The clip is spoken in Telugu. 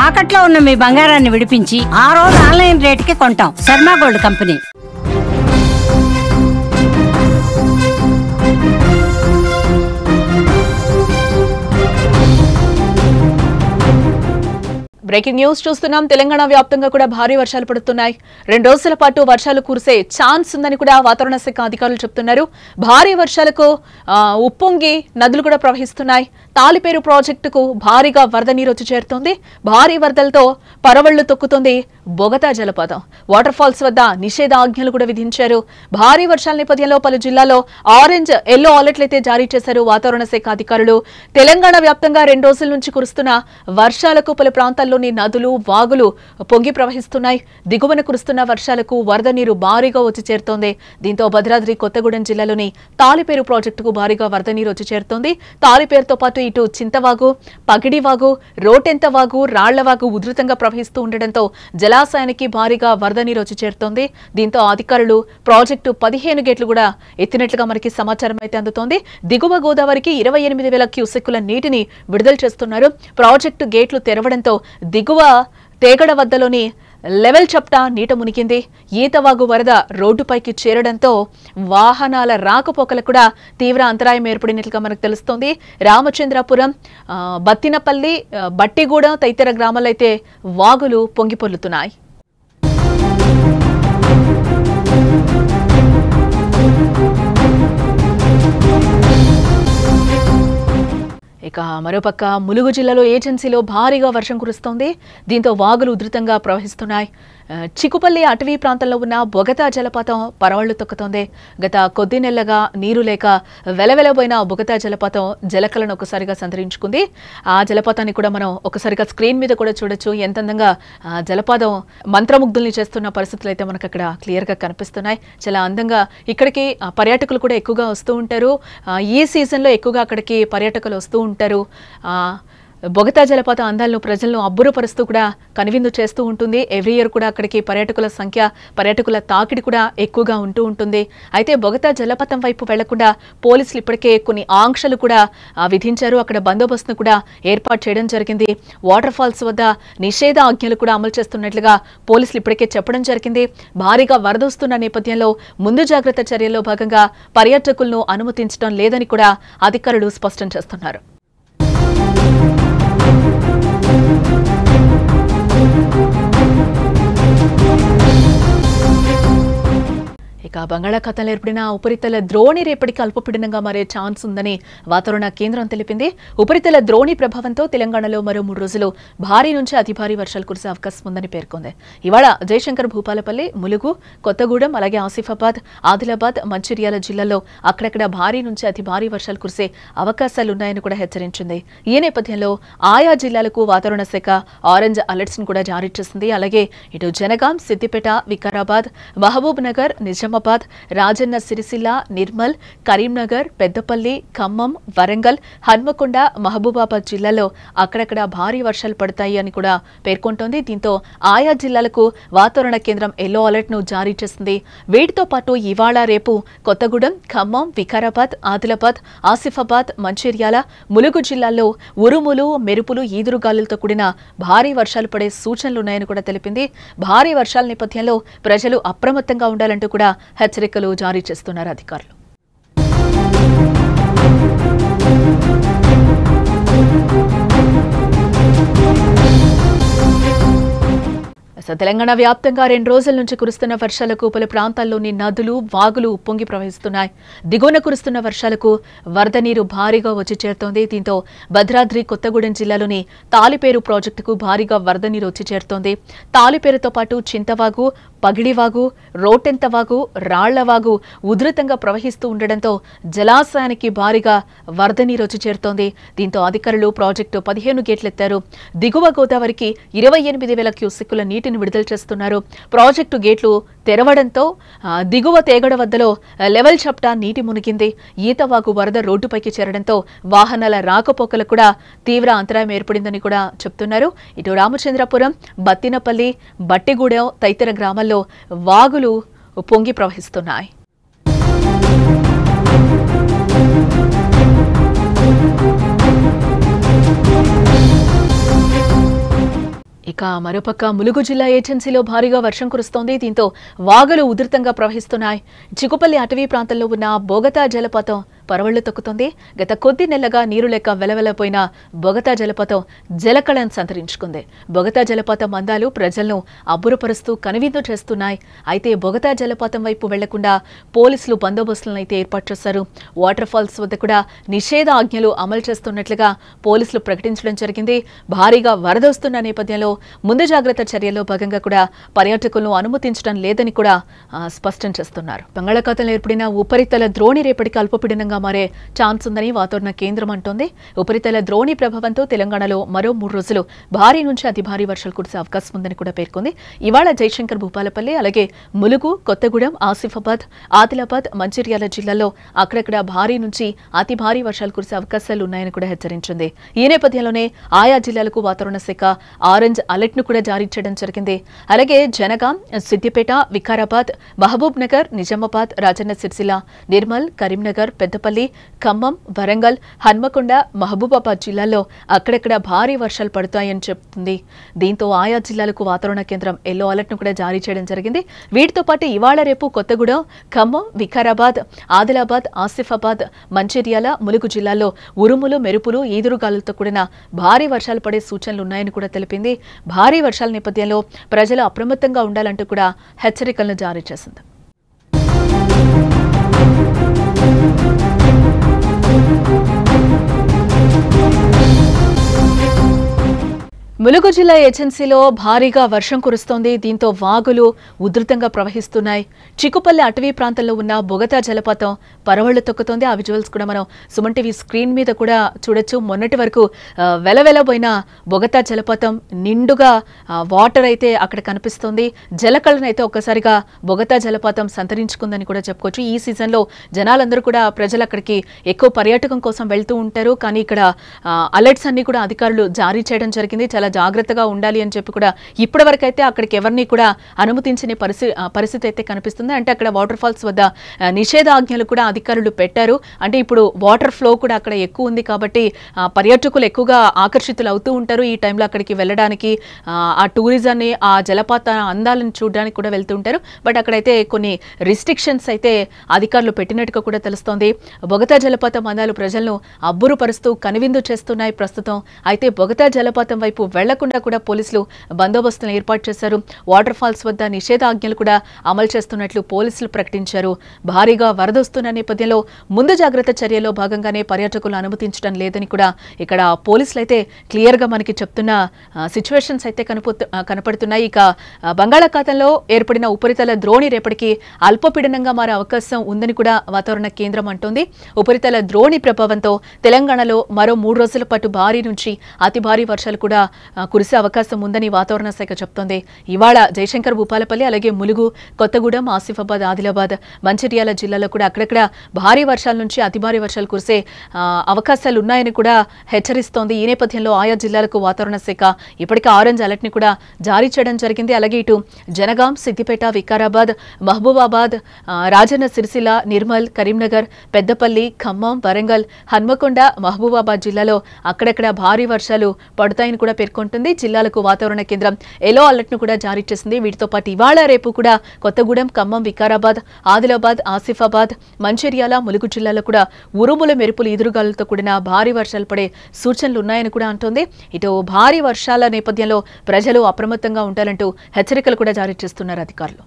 తాకట్లో ఉన్న మీ బంగారాన్ని విడిపించి ఆ రోజు ఆన్లైన్ రేటుకి కొంటాం. Sharma gold company. Breaking news చూస్తున్నాం. తెలంగాణ వ్యాప్తంగా కూడా భారీ వర్షాలు పడుతున్నాయి. 2 రోజుల పాటు వర్షాలు కురిసే ఛాన్స్ ఉందని కూడా వాతావరణ శాఖ అధికారులు చెప్తున్నారు. భారీ వర్షాలకు ఉప్పొంగి నదులు కూడా ప్రవహిస్తున్నాయి. తాలిపేరు ప్రాజెక్టుకు భారీగా వరద నీరు వచ్చి చేరుతోంది. భారీ వరదలతో పరవళ్లు తొక్కుతోంది బొగతా జలపాతం. వాటర్ ఫాల్స్ వద్ద నిషేధాజ్ఞలు కూడా విధించారు. భారీ వర్షాల నేపథ్యంలో పలు జిల్లాల్లో ఆరెంజ్, ఎల్లో అలర్ట్లు అయితే జారీ చేశారు వాతావరణ శాఖ అధికారులు. తెలంగాణ వ్యాప్తంగా 2 రోజుల నుంచి కురుస్తున్న వర్షాలకు పలు ప్రాంతాల్లోని నదులు, వాగులు పొంగి ప్రవహిస్తున్నాయి. దిగువన కురుస్తున్న వర్షాలకు వరద నీరు భారీగా వచ్చి చేరుతోంది. దీంతో భద్రాద్రి కొత్తగూడెం జిల్లాలోని తాలిపేరు ప్రాజెక్టుకు భారీగా వరద నీరు వచ్చి చేరుతోంది. తాలిపేరుతో పాటు ఇటు చింతవాగు, పగిడివాగు, రోటెంతవాగు, రాళ్లవాగు ఉధృతంగా ప్రవహిస్తూ ఉండడంతో జలాశయానికి భారీగా వరద నీరు వచ్చి చేరుతోంది. దీంతో అధికారులు ప్రాజెక్టు 15 గేట్లు కూడా ఎత్తినట్లుగా మనకి సమాచారం అయితే అందుతోంది. దిగువ గోదావరికి 28,000 క్యూసెక్కుల నీటిని విడుదల చేస్తున్నారు. ప్రాజెక్టు గేట్లు తెరవడంతో దిగువ తేగడ వద్దలోని లెవెల్ చప్టా నీట మునిగింది. ఈతవాగు వరద రోడ్డుపైకి చేరడంతో వాహనాల రాకపోకలకు కూడా తీవ్ర అంతరాయం ఏర్పడినట్లుగా మనకు తెలుస్తోంది. రామచంద్రాపురం, బత్తినపల్లి, బట్టిగూడ తదితర గ్రామాల్లో అయితే వాగులు పొంగిపొర్లుతున్నాయి. ఇక మరోపక్క ములుగు జిల్లాలో ఏజెన్సీలో భారీగా వర్షం కురుస్తోంది. దీంతో వాగులు ఉధృతంగా ప్రవహిస్తున్నాయి. చికుపల్లి అటవీ ప్రాంతంలో ఉన్న బొగతా జలపాతం పరవళ్లు తొక్కుతోంది. గత కొద్ది నెలలుగా నీరు లేక వెలవెలబోయిన బొగతా జలపాతం జలకలను ఒకసారిగా సంతరించుకుంది. ఆ జలపాతాన్ని కూడా మనం ఒకసారిగా స్క్రీన్ మీద కూడా చూడొచ్చు. ఎంత అందంగా జలపాతం మంత్రముగ్ధుల్ని చేస్తున్న పరిస్థితులు అయితే మనకు అక్కడ క్లియర్గా కనిపిస్తున్నాయి. చాలా అందంగా ఇక్కడికి పర్యాటకులు కూడా ఎక్కువగా వస్తూ ఉంటారు. ఈ సీజన్లో ఎక్కువగా అక్కడికి పర్యాటకులు వస్తూ ఉంటారు. బొగతా జలపాత అందాలను ప్రజలను అబ్బురపరుస్తూ కూడా కనువిందు చేస్తూ ఉంటుంది. ఎవ్రీ ఇయర్ కూడా అక్కడికి పర్యాటకుల సంఖ్య, పర్యాటకుల తాకిడి కూడా ఎక్కువగా ఉంటూ ఉంటుంది. అయితే బొగతా జలపాతం వైపు వెళ్లకుండా పోలీసులు ఇప్పటికే కొన్ని ఆంక్షలు కూడా విధించారు. అక్కడ బందోబస్తును కూడా ఏర్పాటు చేయడం జరిగింది. వాటర్ ఫాల్స్ వద్ద నిషేధ ఆజ్ఞలు కూడా అమలు చేస్తున్నట్లుగా పోలీసులు ఇప్పటికే చెప్పడం జరిగింది. భారీగా వరద వస్తున్న నేపథ్యంలో ముందు జాగ్రత్త చర్యల్లో భాగంగా పర్యాటకులను అనుమతించడం లేదని కూడా అధికారులు స్పష్టం చేస్తున్నారు. ఇక బంగాళాఖాతంలో ఏర్పడిన ఉపరితల ద్రోణి రేపటికి అల్పపీడనంగా మారే ఛాన్స్ ఉందని వాతావరణ కేంద్రం తెలిపింది. ఉపరితల ద్రోణి ప్రభావంతో తెలంగాణలో మరో 3 రోజులు భారీ నుంచి అతి భారీ వర్షాలు కురిసే అవకాశం ఉందని పేర్కొంది. ఇవాళ జయశంకర్, భూపాలపల్లి, ములుగు, కొత్తగూడెం, అలాగే ఆసిఫాబాద్, ఆదిలాబాద్, మంచిర్యాల జిల్లాల్లో అక్కడక్కడ భారీ నుంచి అతి భారీ వర్షాలు కురిసే అవకాశాలున్నాయని కూడా హెచ్చరించింది. ఈ నేపథ్యంలో ఆయా జిల్లాలకు వాతావరణ శాఖ ఆరెంజ్ అలర్ట్స్ ను కూడా జారీ చేసింది. అలాగే ఇటు జనగాం, సిద్దిపేట, వికారాబాద్, మహబూబ్ నగర్, నిజామాబాద్, రాజన్న సిరిసిల్ల, నిర్మల్, కరీంనగర్, పెద్దపల్లి, ఖమ్మం, వరంగల్, హన్మకొండ, మహబూబాబాద్ జిల్లాలో అక్కడక్కడ భారీ వర్షాలు పడతాయి అని కూడా పేర్కొంటోంది. దీంతో ఆయా జిల్లాలకు వాతావరణ కేంద్రం ఎల్లో అలర్ట్ ను జారీ చేసింది. వీటితో పాటు ఇవాళ, రేపు కొత్తగూడెం, ఖమ్మం, వికారాబాద్, ఆదిలాబాద్, ఆసిఫాబాద్, మంచిర్యాల, ములుగు జిల్లాల్లో ఉరుములు, మెరుపులు, ఈదురుగాలులతో కూడిన భారీ వర్షాలు పడే సూచనలున్నాయని కూడా తెలిపింది. భారీ వర్షాల నేపథ్యంలో ప్రజలు అప్రమత్తంగా ఉండాలంటూ కూడా హెచ్చరికలు జారీ చేస్తున్నారు అధికారులు. తెలంగాణ వ్యాప్తంగా 2 రోజుల నుంచి కురుస్తున్న వర్షాలకు పలు ప్రాంతాల్లోని నదులు, వాగులు ఉప్పొంగి ప్రవహిస్తున్నాయి. దిగువన కురుస్తున్న వర్షాలకు వరద నీరు భారీగా వచ్చి చేరుతోంది. దీంతో భద్రాద్రి కొత్తగూడెం జిల్లాలోని తాలిపేరు ప్రాజెక్టుకు భారీగా వరద నీరు వచ్చి చేరుతోంది. తాలిపేరుతో పాటు చింతవాగు, పగిడివాగు, రోటెంతవాగు, రాళ్లవాగు ఉధృతంగా ప్రవహిస్తూ ఉండడంతో జలాశయానికి భారీగా వరద నీరు వచ్చి చేరుతోంది. దీంతో అధికారులు ప్రాజెక్టు 15 గేట్లెత్తారు. దిగువ గోదావరికి 28,000 క్యూసెక్కుల నీటిని విడుదల చేస్తున్నారు. ప్రాజెక్టు గేట్లు తెరవడంతో దిగువ తేగడ వద్దలో లెవెల్ చప్టా నీటి మునిగింది. ఈతవాగు వరద రోడ్డుపైకి చేరడంతో వాహనాల రాకపోకలకు కూడా తీవ్ర అంతరాయం ఏర్పడిందని కూడా చెప్తున్నారు. ఇటు రామచంద్రపురం, బత్తినపల్లి, బట్టిగూడెం తదితర గ్రామాల్లో వాగులు పొంగి ప్రవహిస్తున్నాయి. ఇక మరోపక్క ములుగు జిల్లా ఏజెన్సీలో భారీగా వర్షం కురుస్తోంది. దీంతో వాగులు ఉధృతంగా ప్రవహిస్తున్నాయి. చికుపల్లి అటవీ ప్రాంతంలో ఉన్న బొగతా జలపాతం పరవళ్లు తొక్కుతోంది. గత కొద్ది నెలలుగా నీరు లేక వెలవెలపోయిన బొగతా జలపాతం జలకళను సంతరించుకుంది. బొగతా జలపాతం అందాలు ప్రజలను అబ్బురపరుస్తూ కనువిందు చేస్తున్నాయి. అయితే బొగతా జలపాతం వైపు వెళ్లకుండా పోలీసులు బందోబస్తులను అయితే ఏర్పాటు చేశారు. వాటర్ ఫాల్స్ వద్ద కూడా నిషేధ ఆజ్ఞలు అమలు చేస్తున్నట్లుగా పోలీసులు ప్రకటించడం జరిగింది. భారీగా వరద వస్తున్న నేపథ్యంలో ముందు జాగ్రత్త చర్యల్లో భాగంగా కూడా పర్యాటకులను అనుమతించడం లేదని కూడా స్పష్టం చేస్తున్నారు. బంగాళాఖాతంలో ఏర్పడిన ఉపరితల ద్రోణి రేపటికి అల్పపీడనంగా మారే ఛాన్స్ ఉందని వాతావరణ కేంద్రం అంటోంది. ఉపరితల ద్రోణి ప్రభావంతో తెలంగాణలో మరో 3 రోజులు భారీ నుంచి అతి భారీ వర్షాలు కురిసే అవకాశం ఉందని కూడా పేర్కొంది. ఇవాళ జయశంకర్, భూపాలపల్లి, అలాగే ములుగు, కొత్తగూడెం, ఆసిఫాబాద్, ఆదిలాబాద్, మంచిర్యాల జిల్లాల్లో అక్కడక్కడ భారీ నుంచి అతి భారీ వర్షాలు కురిసే అవకాశాలు ఉన్నాయని కూడా హెచ్చరించింది. ఈ నేపథ్యంలోనే ఆయా జిల్లాలకు వాతావరణ శాఖ ఆరెంజ్ అలర్ట్ ను కూడా జారీ చేయడం జరిగింది. అలాగే జనగాం, సిద్దిపేట, వికారాబాద్, మహబూబ్ నగర్, నిజామాబాద్, రాజన్న సిరిసిల్ల, నిర్మల్, కరీంనగర్, పెద్దపల్లి, ఖమ్మం, వరంగల్, హన్మకొండ, మహబూబాబాద్ జిల్లాల్లో అక్కడక్కడ భారీ వర్షాలు పడతాయని చెప్తుంది. దీంతో ఆయా జిల్లాలకు వాతావరణ కేంద్రం ఎల్లో అలర్ట్ ను కూడా జారీ చేయడం జరిగింది. వీటితో పాటు ఇవాళ రేపు కొత్తగూడెం, ఖమ్మం, వికారాబాద్, ఆదిలాబాద్, ఆసిఫాబాద్, మంచిర్యాల, ములుగు జిల్లాల్లో ఉరుములు, మెరుపులు, ఈదురుగాలులతో కూడిన భారీ వర్షాలు పడే సూచనలు ఉన్నాయని కూడా తెలిపింది. భారీ వర్షాల నేపథ్యంలో ప్రజలు అప్రమత్తంగా ఉండాలంటూ కూడా హెచ్చరికలను జారీ చేసింది. ములుగు జిల్లా ఏజెన్సీలో భారీగా వర్షం కురుస్తోంది. దీంతో వాగులు ఉధృతంగా ప్రవహిస్తున్నాయి. చికుపల్లి అటవీ ప్రాంతంలో ఉన్న బొగతా జలపాతం పరవళ్లు తొక్కుతోంది. ఆ విజువల్స్ కూడా మనం సుమన్ టీవీ స్క్రీన్ మీద కూడా చూడొచ్చు. మొన్నటి వరకు వెలవెలబోయిన బొగతా జలపాతం నిండుగా వాటర్ అయితే అక్కడ కనిపిస్తోంది. జలకళను అయితే ఒక్కసారిగా బొగతా జలపాతం సంతరించుకుందని కూడా చెప్పుకోవచ్చు. ఈ సీజన్లో జనాలందరూ కూడా ప్రజలు అక్కడికి ఎక్కువ పర్యాటకం కోసం వెళ్తూ ఉంటారు. కానీ ఇక్కడ అలర్ట్స్ అన్ని కూడా అధికారులు జారీ చేయడం జరిగింది. చాలా జాగ్రత్తగా ఉండాలి అని చెప్పి కూడా ఇప్పటి వరకు అయితే అక్కడికి ఎవరిని కూడా అనుమతించని పరిస్థితి అయితే కనిపిస్తుంది. అంటే అక్కడ వాటర్ ఫాల్స్ వద్ద నిషేధాజ్ఞలు కూడా అధికారులు పెట్టారు. అంటే ఇప్పుడు వాటర్ ఫ్లో కూడా అక్కడ ఎక్కువ ఉంది కాబట్టి పర్యాటకులు ఎక్కువగా ఆకర్షితులు అవుతూ ఉంటారు. ఈ టైంలో అక్కడికి వెళ్ళడానికి ఆ టూరిజాన్ని, ఆ జలపాత అందాలను చూడడానికి కూడా వెళ్తూ ఉంటారు. బట్ అక్కడైతే కొన్ని రిస్ట్రిక్షన్స్ అయితే అధికారులు పెట్టినట్టుగా కూడా తెలుస్తోంది. బొగతా జలపాతం అందాలు ప్రజలను అబ్బురుపరుస్తూ కనువిందు చేస్తున్నాయి ప్రస్తుతం. అయితే బొగతా జలపాతం వైపు వెళ్లకుండా కూడా పోలీసులు బందోబస్తులను ఏర్పాటు చేశారు. వాటర్ ఫాల్స్ వద్ద నిషేధాజ్ఞలు కూడా అమలు చేస్తున్నట్లు పోలీసులు ప్రకటించారు. భారీగా వరద వస్తున్న నేపథ్యంలో ముందు జాగ్రత్త చర్యలో భాగంగానే పర్యాటకులను అనుమతించడం లేదని కూడా ఇక్కడ పోలీసులు అయితే క్లియర్ గా మనకి చెప్తున్న సిచ్యువేషన్స్ అయితే కనపడుతున్నాయి. ఇక బంగాళాఖాతంలో ఏర్పడిన ఉపరితల ద్రోణి రేపటికి అల్పపీడనంగా మారే అవకాశం ఉందని కూడా వాతావరణ కేంద్రం అంటోంది. ఉపరితల ద్రోణి ప్రభావంతో తెలంగాణలో మరో 3 రోజుల పాటు భారీ నుంచి అతి భారీ వర్షాలు కూడా కురిసే అవకాశం ఉందని వాతావరణ శాఖ చెప్తోంది. ఇవాళ జయశంకర్, భూపాలపల్లి, అలాగే ములుగు, కొత్తగూడెం, ఆసిఫాబాద్, ఆదిలాబాద్, మంచిర్యాల జిల్లాలో కూడా అక్కడక్కడ భారీ వర్షాల నుంచి అతి భారీ వర్షాలు కురిసే అవకాశాలు ఉన్నాయని కూడా హెచ్చరిస్తోంది. ఈ నేపథ్యంలో ఆయా జిల్లాలకు వాతావరణ శాఖ ఇప్పటికే ఆరెంజ్ అలర్ట్ ని కూడా జారీ చేయడం జరిగింది. అలాగే ఇటు జనగాం, సిద్దిపేట, వికారాబాద్, మహబూబాబాద్, రాజన్న సిరిసిల్ల, నిర్మల్, కరీంనగర్, పెద్దపల్లి, ఖమ్మం, వరంగల్, హన్మకొండ, మహబూబాబాద్ జిల్లాలో అక్కడక్కడ భారీ వర్షాలు పడతాయని కూడా పేర్కొంటుంది. జిల్లాలకు వాతావరణ కేంద్రం ఎల్లో అలర్ట్ ను కూడా జారీ చేసింది. వీటితో పాటు ఇవాళ రేపు కూడా కొత్తగూడెం, ఖమ్మం, వికారాబాద్, ఆదిలాబాద్, ఆసిఫాబాద్, మంచిర్యాల, ములుగు జిల్లాలో కూడా ఉరుముల, మెరుపులు, ఈదురుగాలులతో కూడిన భారీ వర్షాలు పడే సూచనలు ఉన్నాయని కూడా అంటోంది. ఇటు భారీ వర్షాల నేపథ్యంలో ప్రజలు అప్రమత్తంగా ఉండాలంటూ హెచ్చరికలు కూడా జారీ చేస్తున్నారు అధికారులు.